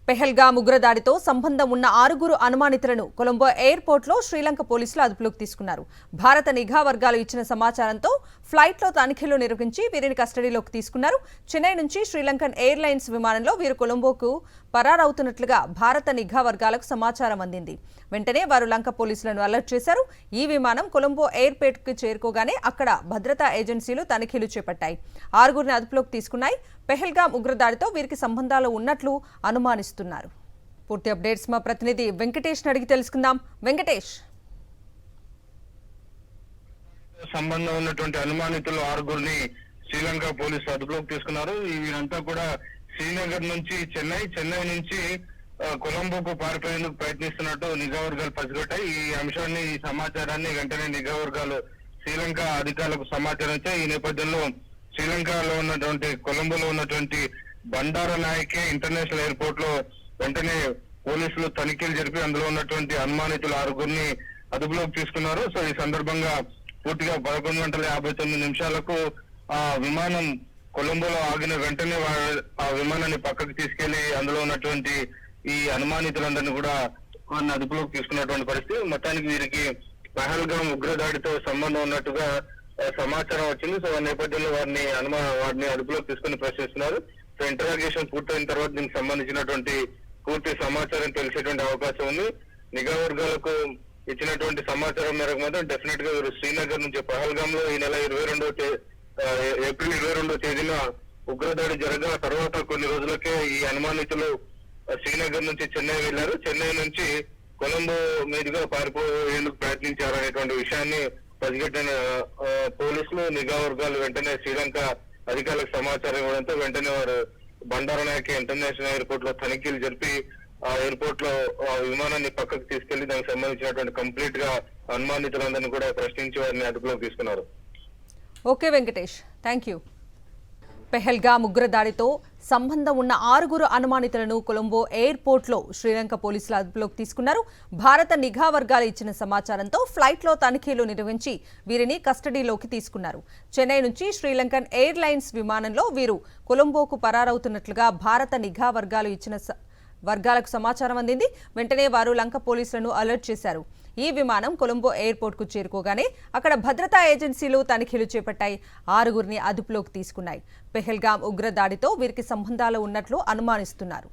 పెహల్గాం ఉగ్రదాడితో సంబంధం ఉన్న 6 అనుమానితులను కొలంబో ఎయిర్పోర్ట్లో శ్రీలంక పోలీసులు అదుపులోకి తీసుకున్నారు. భారత నిఘా వర్గాలు ఇచ్చిన సమాచారంతో ఫ్లైట్లో తనిఖీలు నిర్వహించి వీరిని కస్టడీలోకి తీసుకున్నారు. చెన్నై నుంచి శ్రీలంకన్ ఎయిర్లైన్స్ విమానంలో వీరు కొలంబోకు పరారవుతున్నట్లుగా భారత నిఘా వర్గాలకు సమాచారం అందింది. వెంటనే వారు లంక పోలీసులను అలర్ట్ చేశారు. ఈ విమానం కొలంబో ఎయిర్పోర్ట్కు చేరుకోగానే అక్కడ భద్రతా ఏజెన్సీలు తనిఖీలు చేపట్టాయి. 6 అదుపులోకి తీసుకున్నాయి. పెహల్గాం ఉగ్రదాడితో వీరికి సంబంధాలు ఉన్నట్లు అనుమానిస్తున్నారు. పూర్తి అప్డేట్స్ మా ప్రతినిధి వెంకటేష్ అడిగి తెలుసుకుందాం. వెంకటేష్, సంబంధం ఉన్నటువంటి అనుమానితులు 6 శ్రీలంక పోలీసులు అదుపులోకి తీసుకున్నారు. వీరంతా కూడా శ్రీనగర్ నుంచి చెన్నై నుంచి కొలంబోకు పారిపోయేందుకు ప్రయత్నిస్తున్నట్టు నిఘా వర్గాలు పసిగట్టాయి. ఈ సమాచారాన్ని వెంటనే నిఘా వర్గాలు శ్రీలంక అధికారులకు సమాచారం ఇచ్చాయి. ఈ నేపథ్యంలో శ్రీలంకలో ఉన్నటువంటి కొలంబోలో ఉన్నటువంటి బండారనాయకే ఇంటర్నేషనల్ ఎయిర్పోర్ట్ లో వెంటనే పోలీసులు తనిఖీలు జరిపి అందులో ఉన్నటువంటి అనుమానితులు 6 అదుపులోకి తీసుకున్నారు. సో ఈ సందర్భంగా పూర్తిగా 11:59 ఆ విమానం కొలంబోలో ఆగిన వెంటనే ఆ విమానాన్ని పక్కకు తీసుకెళ్లి అందులో ఉన్నటువంటి ఈ అనుమానితులందరినీ కూడా వారిని అదుపులోకి తీసుకున్నటువంటి పరిస్థితి. మొత్తానికి వీరికి పహల్గాం ఉగ్రదాడితో సంబంధం ఉన్నట్టుగా సమాచారం వచ్చింది. సో ఆ నేపథ్యంలో వారిని అదుపులోకి తీసుకుని ప్రశ్నిస్తున్నారు. సో ఇంటరాగేషన్ పూర్తయిన తర్వాత దీనికి సంబంధించినటువంటి పూర్తి సమాచారం తెలిసేటువంటి అవకాశం ఉంది. నిఘా వర్గాలకు ఇచ్చినటువంటి సమాచారం మేరకు మాత్రం డెఫినెట్ గా వీరు శ్రీనగర్ నుంచి పహల్గామ్ లో ఈ నెల ఏప్రిల్ 22వ తేదీన ఉగ్రదాడి జరగా తర్వాత కొన్ని రోజులకే ఈ అనుమానితులు శ్రీనగర్ నుంచి చెన్నై వెళ్లారు. చెన్నై నుంచి కొలంబో మీదుగా పారిపోయేందుకు ప్రయత్నించారు అనేటువంటి విషయాన్ని పసిగట్టిన పోలీసులు నిఘా వర్గాలు వెంటనే శ్రీలంక అధికారులకు సమాచారం ఇవ్వడంతో వెంటనే వారు బండారనాయక ఇంటర్నేషనల్ ఎయిర్పోర్ట్ లో తనిఖీలు జరిపి ఆ ఎయిర్పోర్ట్ లో ఆ విమానాన్ని పక్కకు తీసుకెళ్లి దానికి సంబంధించినటువంటి కంప్లీట్ గా అనుమానితులందరినీ కూడా ప్రశ్నించి వారిని అదుపులోకి తీసుకున్నారు. Okay Venkatesh, thank you. Pahalgam ఉగ్రదాడితో సంబంధం ఉన్న 6 అనుమానితులను కొలంబో ఎయిర్పోర్ట్లో శ్రీలంక పోలీసులు అదుపులోకి తీసుకున్నారు. భారత నిఘా వర్గాలు ఇచ్చిన సమాచారంతో ఫ్లైట్లో తనిఖీలు నిర్వహించి వీరిని కస్టడీలోకి తీసుకున్నారు. చెన్నై నుంచి శ్రీలంకన్ ఎయిర్లైన్స్ విమానంలో వీరు కొలంబోకు పరారవుతున్నట్లుగా భారత నిఘా వర్గాలకు సమాచారం అందింది. వెంటనే వారు లంక పోలీసులను అలర్ట్ చేశారు. ఈ విమానం కొలంబో ఎయిర్పోర్ట్కు చేరుకోగానే అక్కడ భద్రతా ఏజెన్సీలు తనిఖీలు చేపట్టాయి. 6 అదుపులోకి తీసుకున్నాయి. పెహల్గాం ఉగ్రదాడితో వీరికి సంబంధాలు ఉన్నట్లు అనుమానిస్తున్నారు.